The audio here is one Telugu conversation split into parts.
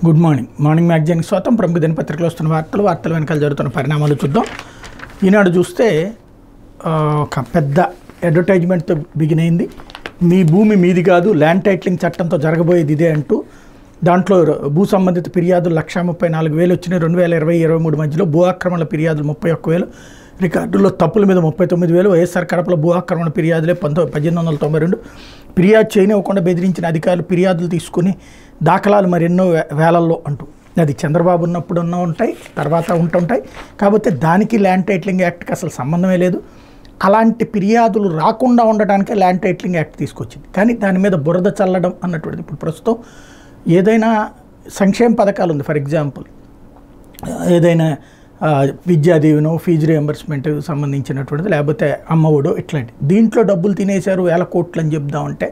Good morning. మార్నింగ్ మ్యాగజైన్కి స్వాగతం. ప్రముఖ దినపత్రికలో వస్తున్న వార్తల వెనకాల జరుగుతున్న పరిణామాలు చూద్దాం. ఈనాడు చూస్తే ఒక పెద్ద అడ్వర్టైజ్మెంట్తో బిగిన్ అయింది. మీ భూమి మీది కాదు, ల్యాండ్ టైటిలింగ్ చట్టంతో జరగబోయేది ఇదే అంటూ దాంట్లో భూ సంబంధిత ఫిర్యాదులు 1,34,000 వచ్చినాయి. 2020-23 మధ్యలో భూ ఆక్రమణల ఫిర్యాదులు 31,000, రికార్డుల్లో తప్పుల మీద 39,000. వైఎస్ఆర్ కడపలో భూ ఆక్రమణ ఫిర్యాదులే 1892. ఫిర్యాదు చేయనివ్వకుండా బెదిరించిన అధికారులు ఫిర్యాదులు తీసుకుని దాఖలాలు మరెన్నో వేలల్లో అంటూ అది చంద్రబాబు ఉన్నప్పుడు ఉంటాయి, తర్వాత ఉంటుంటాయి. కాకపోతే దానికి ల్యాండ్ టైటిలింగ్ యాక్ట్కి అసలు సంబంధమే లేదు. అలాంటి ఫిర్యాదులు రాకుండా ఉండడానికే ల్యాండ్ టైటిలింగ్ యాక్ట్ తీసుకొచ్చింది. కానీ దాని మీద బురద చల్లడం అన్నటువంటిది ఇప్పుడు ప్రస్తుతం ఏదైనా సంక్షేమ పథకాలు ఉంది, ఫర్ ఎగ్జాంపుల్ ఏదైనా విద్యాదీవెనో ఫీజు రియంబర్స్మెంట్ సంబంధించినటువంటిది, లేకపోతే అమ్మఒడో ఇట్లాంటి దీంట్లో డబ్బులు తినేశారు 1,000 కోట్లు అని చెప్దామంటే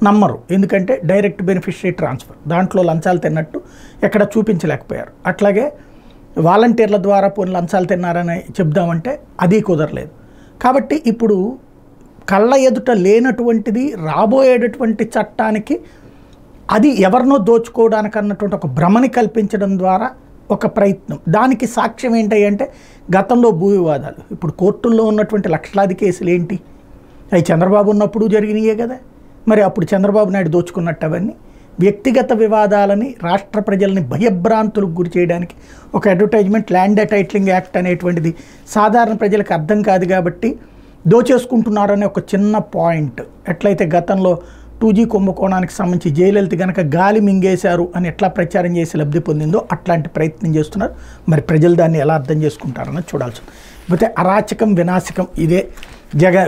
నమ్మరు. ఎందుకంటే డైరెక్ట్ బెనిఫిషరీ ట్రాన్స్ఫర్, దాంట్లో లంచాలు తిన్నట్టు ఎక్కడ చూపించలేకపోయారు. అట్లాగే వాలంటీర్ల ద్వారా పోనీ లంచాలు తిన్నారని చెప్దామంటే అది కుదరలేదు. కాబట్టి ఇప్పుడు కళ్ళ ఎదుట లేనటువంటిది రాబోయేటటువంటి చట్టానికి అది ఎవరినో దోచుకోవడానికి అన్నటువంటి ఒక భ్రమని కల్పించడం ద్వారా ఒక ప్రయత్నం. దానికి సాక్ష్యం ఏంటి అంటే గతంలో భూ వివాదాలు. ఇప్పుడు కోర్టుల్లో ఉన్నటువంటి లక్షలాది కేసులు ఏంటి? అవి చంద్రబాబు ఉన్నప్పుడు జరిగినాయే కదా. మరి అప్పుడు చంద్రబాబు నాయుడు దోచుకున్నట్టు అవన్నీ వ్యక్తిగత వివాదాలని రాష్ట్ర ప్రజల్ని భయభ్రాంతులకు గురి చేయడానికి ఒక అడ్వర్టైజ్మెంట్. ల్యాండ్ టైటిలింగ్ యాక్ట్ అనేటువంటిది సాధారణ ప్రజలకు అర్థం కాదు కాబట్టి దోచేసుకుంటున్నారనే ఒక చిన్న పాయింట్. ఎట్లయితే గతంలో 2G కుంభకోణానికి సంబంధించి జయలలిత కనుక గాలి మింగేశారు అని ఎట్లా ప్రచారం చేసి లబ్ధి పొందిందో అట్లాంటి ప్రయత్నం చేస్తున్నారు. మరి ప్రజలు దాన్ని ఎలా అర్థం చేసుకుంటారన్నది చూడాల్సి. లేకపోతే అరాచకం వినాశకం ఇదే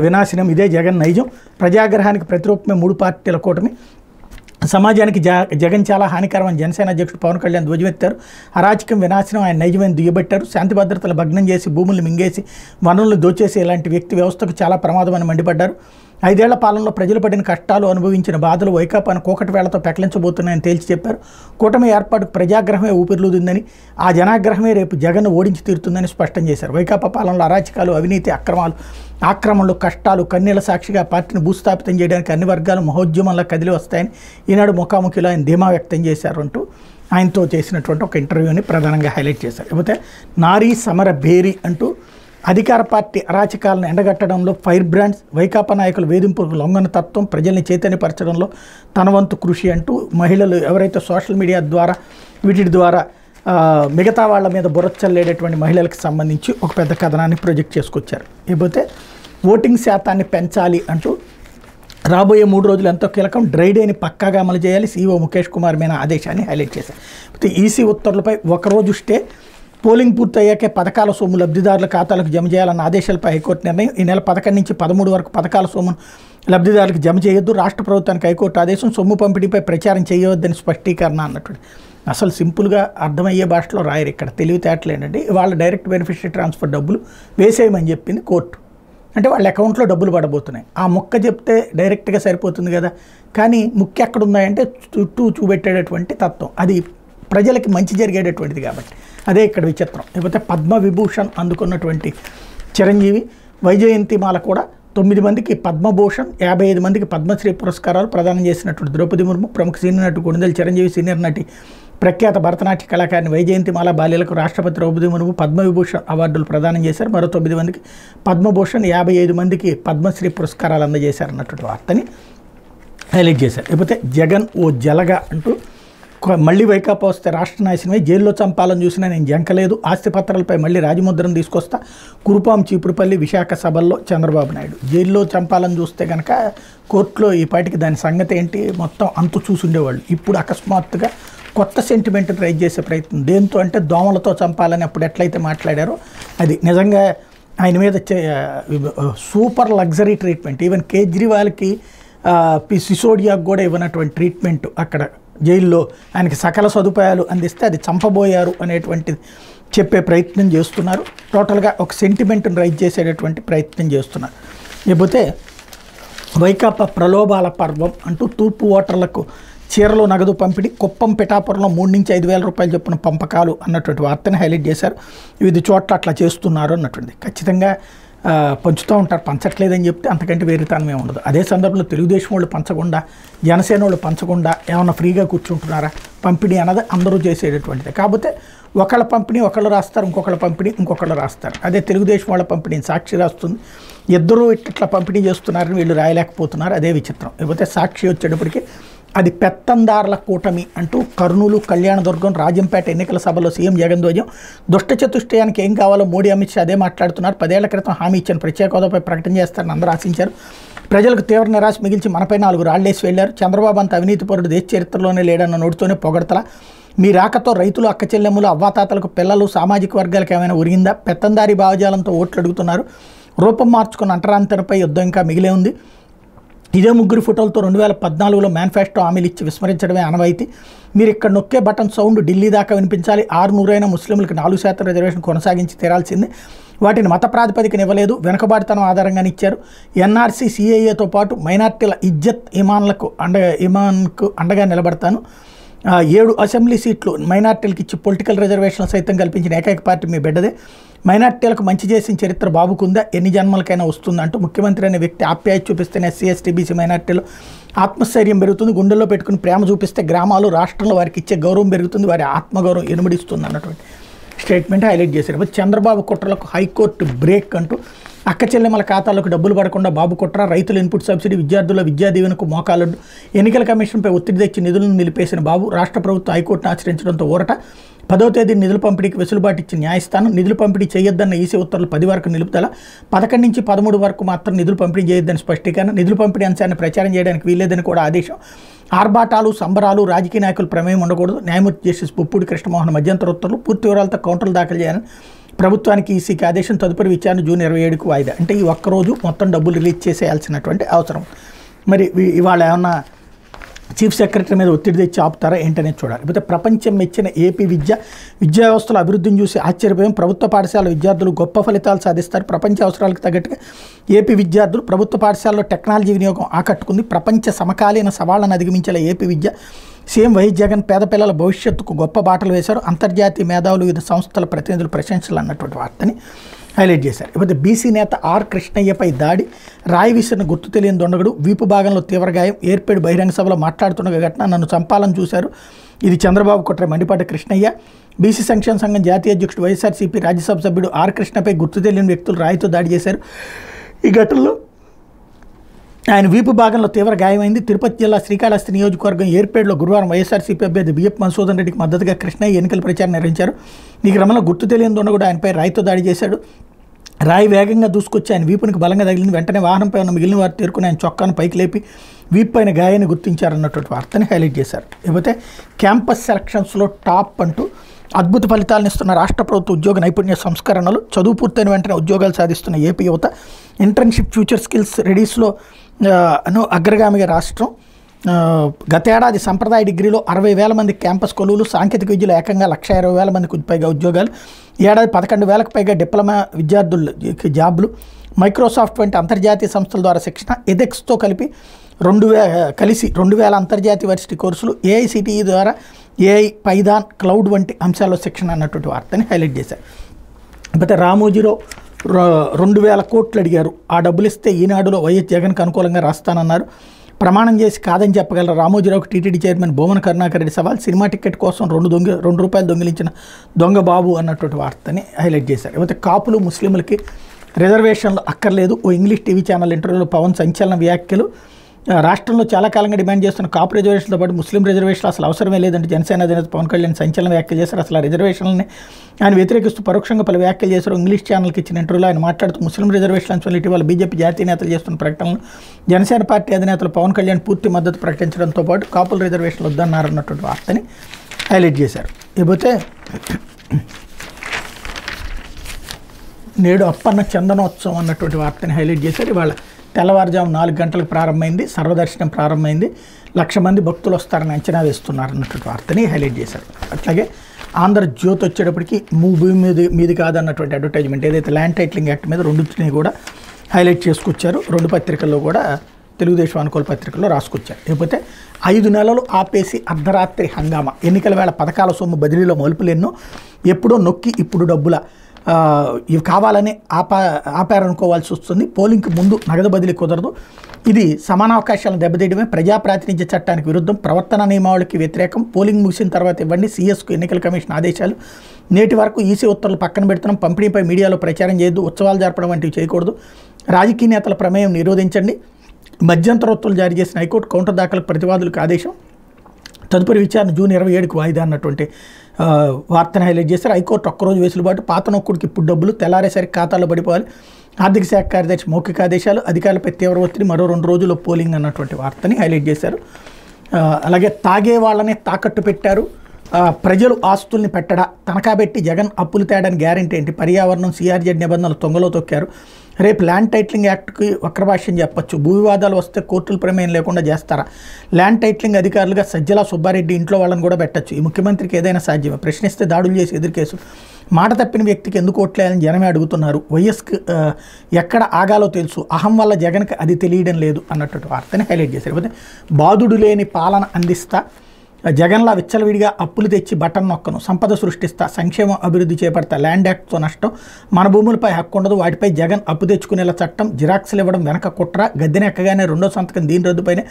వినాశనం ఇదే జగన్ నైజం. ప్రజాగ్రహానికి ప్రతిరూపమే 3 పార్టీల కూటమి. సమాజానికి జగన్ చాలా హానికరమని జనసేన అధ్యక్షుడు పవన్ కళ్యాణ్ ధ్వజమెత్తారు. అరాచకం వినాశనం ఆయన నైజమైన దుయ్యబట్టారు. శాంతి భద్రతలు భగ్నం చేసి భూములను మింగేసి వనరులను దోచేసి ఇలాంటి వ్యక్తి వ్యవస్థకు చాలా ప్రమాదమని మండిపడ్డారు. 5 ఏళ్ల పాలనలో ప్రజలు పడిన కష్టాలు అనుభవించిన బాధలు వైకాపాను కోకటి వేళ్లతో పెకలించబోతున్నాయని తేల్చి చెప్పారు. కూటమి ఏర్పాటుకు ప్రజాగ్రహమే ఊపిరిలూదిందని, ఆ జనాగ్రహమే రేపు జగన్ ఓడించి తీరుతుందని స్పష్టం చేశారు. వైకాపా పాలనలో అరాచకాలు, అవినీతి, ఆక్రమణలు, కష్టాలు కన్నీళ్ల సాక్షిగా పార్టీని భూస్థాపితం చేయడానికి అన్ని వర్గాలు మహోద్యమంలా కదిలి వస్తాయని ఈనాడు ముఖాముఖిలో ఆయన ధీమా వ్యక్తం చేశారు అంటూ ఆయనతో చేసినటువంటి ఒక ఇంటర్వ్యూని ప్రధానంగా హైలైట్ చేశారు. లేకపోతే నారీ సమర భేరీ అంటూ అధికార పార్టీ అరాచకాలను ఎండగట్టడంలో ఫైర్ బ్రాండ్స్, వైకాపా నాయకులు వేధింపులకు లొంగన తత్వం, ప్రజల్ని చైతన్యపరచడంలో తన వంతు కృషి అంటూ మహిళలు ఎవరైతే సోషల్ మీడియా ద్వారా వీటి ద్వారా మిగతా వాళ్ళ మీద బురచ్చల్లేటటువంటి మహిళలకు సంబంధించి ఒక పెద్ద కథనాన్ని ప్రొజెక్ట్ చేసుకొచ్చారు. లేకపోతే ఓటింగ్ శాతాన్ని పెంచాలి అంటూ రాబోయే 3 రోజులు ఎంతో కీలకం, డ్రై డేని పక్కాగా అమలు చేయాలి సీఈఓ ముఖేష్ కుమార్ మీనా ఆదేశాన్ని హైలైట్ చేశారు. అయితే ఈసీ ఉత్తర్వులపై ఒకరోజు స్టే, పోలింగ్ పూర్తయ్యాకే పథకాల సొమ్ము లబ్ధిదారుల ఖాతాలకు జమ చేయాలన్న ఆదేశాలపై హైకోర్టు నిర్ణయం. ఈ నెల 11 నుంచి 13 వరకు పథకాల సొమ్మును లబ్ధిదారులకు జమ చేయొద్దు. రాష్ట్ర ప్రభుత్వానికి హైకోర్టు ఆదేశం. సొమ్ము పంపిణీపై ప్రచారం చేయవద్దని స్పష్టీకరణ అన్నట్టు. అసలు సింపుల్గా అర్థమయ్యే భాషలో రాయరు ఇక్కడ. తెలివితేటలు ఏంటంటే వాళ్ళ డైరెక్ట్ బెనిఫిషరీ ట్రాన్స్ఫర్ డబ్బులు వేసేయమని చెప్పింది కోర్టు. అంటే వాళ్ళ అకౌంట్లో డబ్బులు పడబోతున్నాయి. ఆ ముక్క చెప్తే డైరెక్ట్గా సరిపోతుంది కదా. కానీ ముక్క ఎక్కడ ఉన్నాయంటే చుట్టూ చూపెట్టేటటువంటి తత్వం, అది ప్రజలకి మంచి జరిగేటటువంటిది కాబట్టి అదే ఇక్కడ విచిత్రం. లేకపోతే పద్మవిభూషణ్ అందుకున్నటువంటి చిరంజీవి, వైజయంతిమాల కూడా 9 మందికి పద్మభూషణ్, 55 మందికి పద్మశ్రీ పురస్కారాలు ప్రదానం చేసినటువంటి ద్రౌపది ముర్ము. ప్రముఖ సీనియర్ నటి కొణిదెల చిరంజీవి, సీనియర్ నటి ప్రఖ్యాత భరతనాట్య కళాకారిణి వైజయంతిమాల బాల్యలకు రాష్ట్రపతి ద్రౌపది ముర్ము పద్మవిభూషణ్ అవార్డులు ప్రదానం చేశారు. మరో 9 మందికి పద్మభూషణ్, 55 మందికి పద్మశ్రీ పురస్కారాలు అందజేశారన్నటువంటి వార్తని హైలైట్ చేశారు. లేకపోతే జగన్ ఓ జలగా అంటూ మళ్ళీ వైకాపా వస్తే రాష్ట్ర నాశనమై, జైల్లో చంపాలని చూసినా నేను జంకలేదు, ఆస్తి పత్రాలపై మళ్ళీ రాజముద్రను తీసుకొస్తా, కురుపాం చీపురుపల్లి విశాఖ సభల్లో చంద్రబాబు నాయుడు. జైల్లో చంపాలని చూస్తే కనుక కోర్టులో ఈ పాటికి దాని సంగతి ఏంటి మొత్తం అంతు చూసుండేవాళ్ళు. ఇప్పుడు అకస్మాత్తుగా కొత్త సెంటిమెంట్ రైజ్ చేసే ప్రయత్నం. దేంతో అంటే దోమలతో చంపాలని అప్పుడు ఎట్లయితే మాట్లాడారో అది నిజంగా ఆయన మీద సూపర్ లగ్జరీ ట్రీట్మెంట్. ఈవెన్ కేజ్రీవాల్కి సిసోడియాకు కూడా ఇవ్వనటువంటి ట్రీట్మెంట్ అక్కడ జైల్లో ఆయనకి సకల సదుపాయాలు అందిస్తే అది చంపబోయారు అనేటువంటిది చెప్పే ప్రయత్నం చేస్తున్నారు. టోటల్గా ఒక సెంటిమెంట్ని రైజ్ చేసేటటువంటి ప్రయత్నం చేస్తున్నారు. లేకపోతే వైకాపా ప్రలోభాల పర్వం అంటూ తూర్పు ఓటర్లకు చీరలో నగదు పంపిణీ, కుప్పం పిఠాపురంలో 3 నుంచి 5,000 రూపాయలు చొప్పున పంపకాలు అన్నటువంటి వార్తని హైలైట్ చేశారు. వివిధ చోట్ల అట్లా చేస్తున్నారు అన్నటువంటిది. ఖచ్చితంగా పంచుతూ ఉంటారు, పంచట్లేదని చెప్తే అంతకంటే వేరేతనమే ఉండదు. అదే సందర్భంలో తెలుగుదేశం వాళ్ళు పంచకుండా, జనసేన వాళ్ళు పంచకుండా ఏమన్నా ఫ్రీగా కూర్చుంటున్నారా? పంపిణీ అన్నది అందరూ చేసేటటువంటిది. కాకపోతే ఒకళ్ళ పంపిణీ ఒకళ్ళు రాస్తారు, ఇంకొకళ్ళ పంపిణీ ఇంకొకళ్ళు రాస్తారు. అదే తెలుగుదేశం వాళ్ళ పంపిణీని సాక్షి రాస్తుంది. ఇద్దరూ ఇట్లా పంపిణీ చేస్తున్నారని వీళ్ళు రాయలేకపోతున్నారు, అదే విచిత్రం. లేకపోతే సాక్షి వచ్చేటప్పటికి అది పెత్తందారుల కూటమి అంటూ కర్నూలు, కళ్యాణదుర్గం, రాజంపేట ఎన్నికల సభలో సీఎం జగన్ ధ్వజం. దుష్ట చతుష్టయానికి ఏం కావాలో మోడీ, అమిత్ షా అదే మాట్లాడుతున్నారు. 10 ఏళ్ల క్రితం హామీ ఇచ్చిన ప్రత్యేక హోదాపై ప్రకటన చేస్తారని అందరూ ఆశించారు. ప్రజలకు తీవ్ర నిరాశ మిగిల్చి మనపై 4 రాళ్లేసి వెళ్లారు. చంద్రబాబు అంత అవినీతి పరుడు దేశ చరిత్రలోనే లేడన్న నోటితోనే పొగడతల. మీ రాకతో రైతులు, అక్క చెల్లెమ్మలు, అవ్వాతాతలకు, పిల్లలు, సామాజిక వర్గాలకు ఏమైనా ఉరిగిందా? పెత్తందారీ భావజాలంతో ఓట్లు అడుగుతున్నారు. రూపం మార్చుకున్న అంటరాంతరపై యుద్ధం ఇంకా మిగిలే ఉంది. ఇదే 3 ఫోటోలతో 2014లో మేనిఫెస్టో హామీలు ఇచ్చి విస్మరించడమే ఆనవాయితీ. మీరు ఇక్కడ నొక్కే బటన్ సౌండ్ ఢిల్లీ దాకా వినిపించాలి. 600 ముస్లింలకు 4% రిజర్వేషన్ కొనసాగించి తీరాల్సిందే. వాటిని మత ప్రాతిపదికన ఇవ్వలేదు, వెనుకబాటుతనం ఆధారంగానే ఇచ్చారు. ఎన్ఆర్సీ, సిఏఏతో పాటు మైనార్టీల ఇజ్జత్ ఇమాన్కు అండగా నిలబడతాను. 7 అసెంబ్లీ సీట్లు మైనార్టీలకు ఇచ్చి పొలిటికల్ రిజర్వేషన్లు సైతం కల్పించిన ఏకైక పార్టీ మీ బిడ్డదే. మైనార్టీలకు మంచి చేసిన చరిత్ర బాబుకుందా? ఎన్ని జన్మలకైనా వస్తుందంటూ ముఖ్యమంత్రి అనే వ్యక్తి ఆప్యాయత చూపిస్తేనే ఎస్సీ, ఎస్టీ, బీసీ మైనార్టీలు ఆత్మస్థైర్యం పెరుగుతుంది. గుండెల్లో పెట్టుకుని ప్రేమ చూపిస్తే గ్రామాలు, రాష్ట్రంలో వారికి ఇచ్చే గౌరవం పెరుగుతుంది, వారి ఆత్మగౌరవం ఎనుమడిస్తుంది అన్నటువంటి స్టేట్మెంట్ హైలైట్ చేశారు. చంద్రబాబు కుట్రలకు హైకోర్టు బ్రేక్ అంటూ అక్క చెల్లెమ్మల ఖాతాలకు డబ్బులు పడకుండా బాబు కుట్ర, రైతుల ఇన్పుట్ సబ్సిడీ, విద్యార్థుల విద్యా దీవెనకు మోకాలడ్డు, ఎన్నికల కమిషన్పై ఒత్తిడి తెచ్చి నిధులను నిలిపేసిన బాబు, రాష్ట్ర ప్రభుత్వం హైకోర్టును ఆశ్రయించడంతో ఊరట. 10వ తేదీ నిధుల పంపిణీకి వెసులుబాటు ఇచ్చిన న్యాయస్థానం. నిధులు పంపిణీ చేయొద్దన్న ఈసీ ఉత్తర్వులు 10 వరకు నిలుపుదల, 11 నుంచి 13 వరకు మాత్రం నిధులు పంపిణీ చేయొద్దని స్పష్టీకరణ. నిధుల పంపిణీ అంశాన్ని ప్రచారం చేయడానికి వీల్లేదని కూడా ఆదేశం. ఆర్భాటాలు, సంబరాలు, రాజకీయ నాయకుల ప్రమేయం ఉండకూడదు. న్యాయమూర్తి జస్టిస్ పుప్పూడి కృష్ణమోహన్ మధ్యంతర ఉత్తర్వులు. పూర్తి వివరాలతో కౌంటర్లు దాఖలు చేయాలని ప్రభుత్వానికి ఈసీకి ఆదేశం. తదుపరి విచారణ జూన్ 27కు వాయిదా. అంటే ఈ ఒక్కరోజు మొత్తం డబ్బులు రిలీజ్ చేసేయాల్సినటువంటి అవసరం. మరి ఇవాళ ఏమన్నా చీఫ్ సెక్రటరీ మీద ఒత్తిడి తెచ్చి ఆపుతారా ఏంటనేది చూడాలి. లేకపోతే ప్రపంచం మెచ్చిన ఏపీ విద్యా వ్యవస్థల అభివృద్ధిని చూసి ఆశ్చర్యపోయాం. ప్రభుత్వ పాఠశాల విద్యార్థులు గొప్ప ఫలితాలు సాధిస్తారు. ప్రపంచ అవసరాలకు తగ్గట్టుగా ఏపీ విద్యార్థులు, ప్రభుత్వ పాఠశాలలో టెక్నాలజీ వినియోగం ఆకట్టుకుంది. ప్రపంచ సమకాలీన సవాళ్లను అధిగమించేలా ఏపీ విద్య. సీఎం వైఎస్ జగన్ పేద పిల్లల భవిష్యత్తుకు గొప్ప బాటలు వేశారు. అంతర్జాతీయ మేధావులు, వివిధ సంస్థల ప్రతినిధులు ప్రశంసలు అన్నటువంటి వార్తని హైలైట్ చేశారు. ఇకపోతే బీసీ నేత ఆర్ కృష్ణయ్యపై దాడి, రాయి విసిరిన గుర్తు తెలియని దొండగుడు, వీపు భాగంలో తీవ్ర గాయం, ఏర్పేడు బహిరంగ సభలో మాట్లాడుతున్న ఘటన. నన్ను చంపాలని చూశారు, ఇది చంద్రబాబు కుట్ర మండిపాట కృష్ణయ్య. బీసీ సంక్షేమ సంఘం జాతీయ అధ్యక్షుడు, వైఎస్ఆర్సీపీ రాజ్యసభ సభ్యుడు ఆర్ కృష్ణపై గుర్తు తెలియని వ్యక్తులు రాయితో దాడి చేశారు. ఈ ఘటనలో ఆయన వీపు భాగంలో తీవ్ర గాయమైంది. తిరుపతి జిల్లా శ్రీకాళహస్తి నియోజకవర్గం ఏర్పేడులో గురువారం వైఎస్ఆర్సీపీ అభ్యర్థి బిఎఫ్ మధుసూదన్ రెడ్డికి మద్దతుగా కృష్ణయ్య ఎన్నికల ప్రచారం నిర్వహించారు. ఈ క్రమంలో గుర్తు తెలియని దొండగుడు ఆయనపై రాయితో దాడి చేశాడు. రాయి వేగంగా దూసుకొచ్చి ఆయన వీపునికి బలంగా తగిలింది. వెంటనే వాహనంపై ఉన్న మిగిలిన వారు తేరుకుని ఆయన చొక్కాను పైకి లేపి వీపు పైన గాయాన్ని గుర్తించారన్నటువంటి వార్తని హైలైట్ చేశారు. లేకపోతే క్యాంపస్ సెలక్షన్స్లో టాప్ అంటూ అద్భుత ఫలితాలను ఇస్తున్న రాష్ట్ర ప్రభుత్వ ఉద్యోగ నైపుణ్య సంస్కరణలు. చదువు పూర్తయిన వెంటనే ఉద్యోగాలు సాధిస్తున్న ఏపీ యువత. ఇంటర్న్షిప్ ఫ్యూచర్ స్కిల్స్ రెడీస్లో అగ్రగామిగా రాష్ట్రం. గతేడాది సంప్రదాయ డిగ్రీలో 60,000 మంది క్యాంపస్ కొలువులు, సాంకేతిక విద్యలో ఏకంగా 120,000 మందికి పైగా ఉద్యోగాలు. ఏడాది 11,000కు పైగా డిప్లొమా విద్యార్థులకి జాబ్లు. మైక్రోసాఫ్ట్ వంటి అంతర్జాతీయ సంస్థల ద్వారా శిక్షణ. ఎథెక్స్తో కలిసి 2,000 అంతర్జాతీయ వర్సిటీ కోర్సులు. ఏఐసిటిఈ ద్వారా ఏఐ, పైథాన్, క్లౌడ్ వంటి అంశాల్లో శిక్షణ అన్నటువంటి వార్తని హైలైట్ చేశారు. అయితే రామోజీరావు 2,000 కోట్లు అడిగారు, ఆ డబ్బులు ఇస్తే ఈనాడులో వైఎస్ జగన్కి అనుకూలంగా రాస్తానన్నారు. ప్రమాణం చేసి కాదని చెప్పగలరు రామోజీరావుకు టీటీడీ చైర్మన్ భూమన కరుణాకర్ రెడ్డి సవాల్. సినిమా టికెట్ కోసం ₹2 దొంగిలించిన దొంగ బాబు అన్నటువంటి వార్తని హైలైట్ చేశారు. అయితే కాపులు, ముస్లింలకి రిజర్వేషన్లు అక్కర్లేదు. ఓ ఇంగ్లీష్ టీవీ ఛానల్ ఇంటర్వ్యూలో పవన్ సంచలన వ్యాఖ్యలు. రాష్ట్రంలో చాలా కాలంగా డిమాండ్ చేస్తున్న కాపు రిజర్వేషన్తో పాటు ముస్లిం రిజర్వేషన్లు అసలు అవసరమే లేదంటే జనసేన అధినేత పవన్ కళ్యాణ్ సంచలన వ్యాఖ్యలు చేశారు. అసలు ఆ రిజర్వేషన్లని ఆయన వ్యతిరేకిస్తూ పరోక్షంగా పలు వ్యాఖ్యలు చేశారు. ఇంగ్లీష్ ఛానల్కి ఇచ్చిన ఇంటర్వ్యూలో ఆయన మాట్లాడుతూ ముస్లిం రిజర్వేషన్ల అంశంలో ఇటీవల బీజేపీ జాతీయ నేతలు చేస్తున్న ప్రకటనలు, జనసేన పార్టీ అధినేతలు పవన్ కళ్యాణ్ పూర్తి మద్దతు ప్రకటించడంతో పాటు కాపుల రిజర్వేషన్లు వద్దన్నారన్నటువంటి వార్తని హైలైట్ చేశారు. ఇకపోతే నేడు అప్పన్న చందనోత్సవం అన్నటువంటి వార్తని హైలైట్ చేశారు. ఇవాళ తెల్లవారుజాము 4 గంటలకు ప్రారంభమైంది, సర్వదర్శనం ప్రారంభమైంది. 1,00,000 మంది భక్తులు వస్తారని అంచనా వేస్తున్నారు అన్నటువంటి వార్తని హైలైట్ చేశారు. అట్లాగే ఆంధ్రజ్యోతి వచ్చేటప్పటికి భూమి మీది కాదన్నటువంటి అడ్వర్టైజ్మెంట్, ఏదైతే ల్యాండ్ టైటిలింగ్ యాక్ట్ మీద రెండింటిని కూడా హైలైట్ చేసుకొచ్చారు. 2 పత్రికల్లో కూడా తెలుగుదేశం అనుకూల పత్రికల్లో రాసుకొచ్చారు. లేకపోతే 5 నెలలు ఆపేసి అర్ధరాత్రి హంగామా, ఎన్నికల వేళ పథకాల సొమ్ము బదిలీలో మలుపులెన్నో, ఎప్పుడో నొక్కి ఇప్పుడు డబ్బుల ఇవి కావాలని ఆపారనుకోవాల్సి వస్తుంది. పోలింగ్కి ముందు నగదు బదిలీ కుదరదు. ఇది సమానావకాశాలను దెబ్బతీయడమే, ప్రజాప్రాతినిధ్య చట్టానికి విరుద్ధం, ప్రవర్తన నియమావళికి వ్యతిరేకం. పోలింగ్ ముగిసిన తర్వాత ఇవ్వండి సిఎస్కు ఎన్నికల కమిషన్ ఆదేశాలు. నేటి వరకు ఈసీ ఉత్తర్వులు పక్కన పెడుతున్నాం. పంపిణీపై మీడియాలో ప్రచారం చేయొద్దు, ఉత్సవాలు జరపడం వంటివి చేయకూడదు, రాజకీయ నేతల ప్రమేయం నిరోధించండి. మధ్యంతర ఉత్తర్వులు జారీ చేసిన హైకోర్టు కౌంటర్ దాఖలకు ప్రతివాదులకు ఆదేశం. తదుపరి విచారణ జూన్ 27కు వాయిదా అన్నటువంటి వార్తను హైలైట్ చేశారు. హైకోర్టు ఒక్కరోజు వెసులుబాటు, పాత నొక్కుడికి ఇప్పుడు డబ్బులు, తెల్లారేసరికి ఖాతాలో పడిపోవాలి. ఆర్థిక శాఖ కార్యదర్శి మౌఖిక ఆదేశాలు, అధికారులపై తీవ్ర ఒత్తిడి, మరో 2 రోజుల్లో పోలింగ్ అన్నటువంటి వార్తని హైలైట్ చేశారు. అలాగే తాగే వాళ్ళనే తాకట్టు పెట్టారు, ప్రజలు ఆస్తుల్ని పెట్టడా, తనఖా పెట్టి జగన్ అప్పులు తేడానికి గ్యారెంటీ ఏంటి, పర్యావరణం సిఆర్జెడ్ నిబంధనలు తొంగలో తొక్కారు, రేపు ల్యాండ్ టైటిలింగ్ యాక్ట్కి వక్రభాష్యం చెప్పొచ్చు, భూ వివాదాలు వస్తే కోర్టుల ప్రమేయం లేకుండా చేస్తారా, ల్యాండ్ టైటిలింగ్ అధికారులుగా సజ్జల సుబ్బారెడ్డి ఇంట్లో వాళ్ళని కూడా పెట్టచ్చు, ఈ ముఖ్యమంత్రికి ఏదైనా సాధ్యమే, ప్రశ్నిస్తే దాడులు చేసి ఎదురు కేసు, మాట తప్పిన వ్యక్తికి ఎందుకు ఓట్లేయాలని జనమే అడుగుతున్నారు, వైఎస్కి ఎక్కడ ఆగాలో తెలుసు, అహం వల్ల జగన్కి అది తెలియడం లేదు అన్నటువంటి వార్తని హైలైట్ చేశారు. లేకపోతే బాధుడు లేని పాలన అందిస్తా, జగన్లా విచ్చలవిడిగా అప్పులు తెచ్చి బటన్ నొక్కను, సంపద సృష్టిస్తా, సంక్షేమం అభివృద్ధి చేపడతా, ల్యాండ్ యాక్ట్తో నష్టం, మన భూములపై హక్కు ఉండదు, వాటిపై జగన్ అప్పు తెచ్చుకునేలా చట్టం, జిరాక్స్లు ఇవ్వడం వెనక కుట్ర, గద్దెన ఎక్కగానే 2వ సంతకం దీని రద్దుపైనే,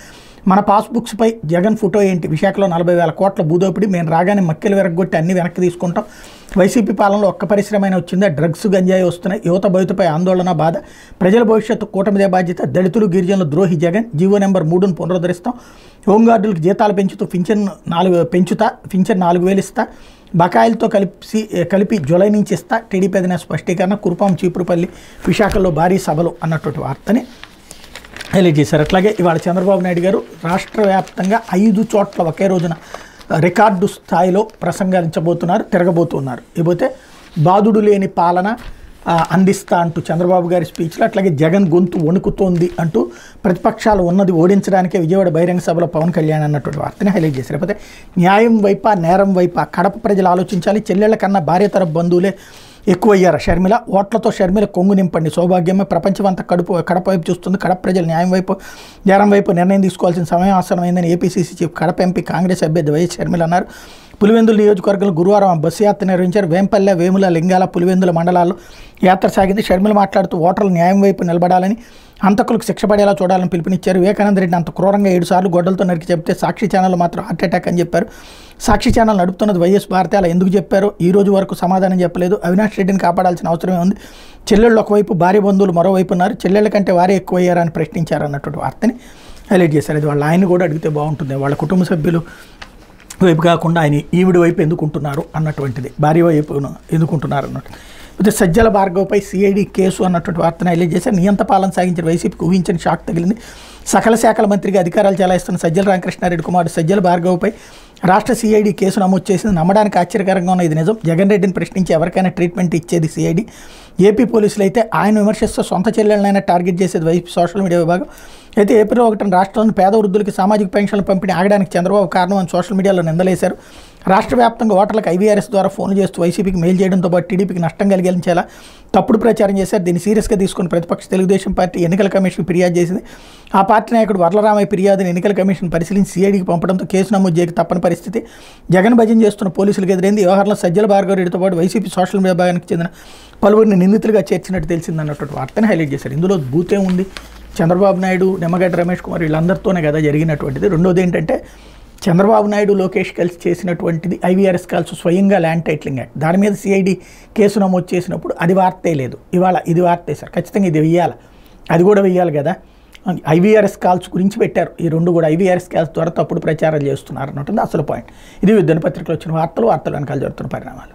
మన పాస్బుక్స్పై జగన్ ఫోటో ఏంటి, విశాఖలో 40,000 కోట్ల భూదోపిడి, మేము రాగానే మక్కెలు విరగొట్టి అన్ని వెనక్కి తీసుకుంటాం, వైసీపీ పాలనలో ఒక్క పరిశ్రమైన వచ్చిందా, డ్రగ్స్ గంజాయి వస్తున్నాయి, యువత భవితపై ఆందోళన బాధ, ప్రజల భవిష్యత్తు కూటమిదే బాధ్యత, దళితులు గిరిజనులు ద్రోహి జగన్, జీవో నెంబర్ 3ను పునరుద్ధరిస్తాం, హోంగార్డులకు జీతాలు పెంచుతూ పింఛన్ 4,000 ఇస్తా, బకాయిలతో కలిపి జూలై నుంచి ఇస్తా, టీడీపీ అధినేత స్పష్టీకరణ, కురుపాం చీపురుపల్లి విశాఖలో భారీ సభలు అన్నటువంటి వార్తని హైలైట్ చేశారు. అట్లాగే ఇవాళ చంద్రబాబు నాయుడు గారు రాష్ట్ర వ్యాప్తంగా 5 చోట్ల ఒకే రోజున రికార్డు స్థాయిలో ప్రసంగించబోతున్నారు, తిరగబోతున్నారు. ఇకపోతే బాధుడు లేని పాలన అందిస్తా అంటూ చంద్రబాబు గారి స్పీచ్లో, అట్లాగే జగన్ గొంతు వణుకుతోంది అంటూ ప్రతిపక్షాలు ఉన్నది ఓడించడానికే విజయవాడ బహిరంగ సభలో పవన్ కళ్యాణ్ అన్నటువంటి వార్తని హైలైట్ చేశారు. లేకపోతే న్యాయం వైపా నేరం వైపా కడప ప్రజలు ఆలోచించాలి, చెల్లెళ్ల కన్నా భార్య తరపు బంధువులే ఎక్కువయ్యారు, షర్మిల ఓట్లతో షర్మిల కొంగు నింపండి, సౌభాగ్యమే, ప్రపంచమంతా కడప వైపు చూస్తుంది, కడప ప్రజలు న్యాయం వైపు నేరం వైపు నిర్ణయం తీసుకోవాల్సిన సమయం ఆసనమైందని APCC chief Kadapa MP Congress అభ్యర్థి వైఎస్ షర్మిల అన్నారు. పులివెందుల నియోజకవర్గంలో గురువారం బస్సు యాత్ర నిర్వహించారు. వేంపల్లె, వేముల, లింగాల, పులివెందుల మండలాల్లో యాత్ర సాగింది. షర్మిల మాట్లాడుతూ ఓటర్లు న్యాయం వైపు నిలబడాలని, హంతకులకు శిక్ష పడేలా చూడాలని పిలుపునిచ్చారు. వివేకానంద రెడ్డి అంత క్రూరంగా 7 సార్లు గొడ్డలతో నరికి చెప్తే సాక్షి ఛానల్ మాత్రం హార్ట్ అటాక్ అని చెప్పారు. సాక్షి ఛానల్ నడుపుతున్నది వైఎస్ భారతి, అలా ఎందుకు చెప్పారో ఈ రోజు వరకు సమాధానం చెప్పలేదు. అవినాష్ రెడ్డిని కాపాడాల్సిన అవసరమే ఉంది. చెల్లెళ్ళు ఒకవైపు, భార్య బంధువులు మరోవైపు ఉన్నారు, చెల్లెళ్ళ కంటే వారే ఎక్కువయ్యారని ప్రశ్నించారు అన్నటువంటి వార్తని హైలైట్ చేశారు. ఇది వాళ్ళ ఆయన కూడా అడిగితే బాగుంటుంది, వాళ్ళ కుటుంబ సభ్యులు వైపు కాకుండా ఆయన ఈవిడి వైపు ఎందుకుంటున్నారు అన్నటువంటిది, భార్య వైపు ఎందుకుంటున్నారు అన్నట్టు. అయితే సజ్జల భార్గవపై సిఐడి కేసు అన్నటువంటి వార్తను హైలైట్ చేశారు. నియంత పాలన సాగించిన వైసీపీకి ఊహించని షాక్ తగిలింది. సకల శాఖల మంత్రిగా అధికారాలు చెలాయిస్తున్న సజ్జల రామకృష్ణారెడ్డి కుమారుడు సజ్జల భార్గవపై రాష్ట్ర సిఐడి కేసు నమోదు చేసింది. నమ్మడానికి ఆశ్చర్యకరంగా ఉన్న ఇది నిజం. జగన్ రెడ్డిని ప్రశ్నించి ఎవరికైనా ట్రీట్మెంట్ ఇచ్చేది సిఐడి. ఏపీ పోలీసులు అయితే ఆయన విమర్శిస్తూ సొంత చెల్లెళ్ళనైనా టార్గెట్ చేసేది వైసీపీ సోషల్ మీడియా విభాగం. అయితే ఏప్రిల్ 1న రాష్ట్రంలోని పేద వృద్ధులకి సామాజిక పెన్షన్లు పంపిణీ ఆగడానికి చంద్రబాబు కారణం అని సోషల్ మీడియాలో నిందలేశారు. రాష్ట్ర వ్యాప్తంగా ఓటర్లకు ఐవీఆర్ఎస్ ద్వారా ఫోన్లు చేస్తూ వైసీపీకి మెయిల్ చేయడంతో పాటు టీడీపీకి నష్టం కలిగించేలా తప్పుడు ప్రచారం చేశారు. దీన్ని సీరియస్గా తీసుకుని ప్రతిపక్ష తెలుగుదేశం పార్టీ ఎన్నికల కమిషన్ ఫిర్యాదు చేసింది. ఆ పార్టీ నాయకుడు వర్లరామయ్య ఫిర్యాదుని ఎన్నికల కమిషన్ పరిశీలించి సిఐడికి పంపడంతో కేసు నమోదు చేయక తప్పని పరిస్థితి జగన్ భజన చేస్తున్న పోలీసులకు ఎదురైంది. వ్యవహారంలో సజ్జల భార్గవ రెడ్డితో పాటు వైసీపీ సోషల్ మీడియా విభాగానికి చెందిన పలువురిని నిందితులుగా చేర్చినట్టు తెలిసిందన్నటువంటి వార్తని హైలైట్ చేశారు. ఇందులో భూతే ఉంది, చంద్రబాబు నాయుడు, నిమ్మగడ్డ రమేష్ కుమార్ వీళ్ళందరితోనే కదా జరిగినటువంటిది. రెండోది ఏంటంటే చంద్రబాబు నాయుడు, లోకేష్ కలిసి చేసినటువంటిది ఐవీఆర్ఎస్ కాల్స్ స్వయంగా ల్యాండ్ టైటిలింగ్ యాక్ట్, దాని మీద సిఐడి కేసు నమోదు చేసినప్పుడు అది వార్తే లేదు. ఇవాళ ఇది వార్తే సార్, ఖచ్చితంగా ఇది వెయ్యాలి, అది కూడా వెయ్యాలి కదా. ఐవీఆర్ఎస్ కాల్స్ గురించి పెట్టారు, ఈ రెండు కూడా ఐవీఆర్ఎస్ కాల్స్ ద్వారా తప్పుడు ప్రచారాలు చేస్తున్నారు అన్నట్టుంది అసలు పాయింట్. ఇది దినపత్రికలో వచ్చిన వార్తలు వెనకాల జరుగుతున్న పరిణామాలు.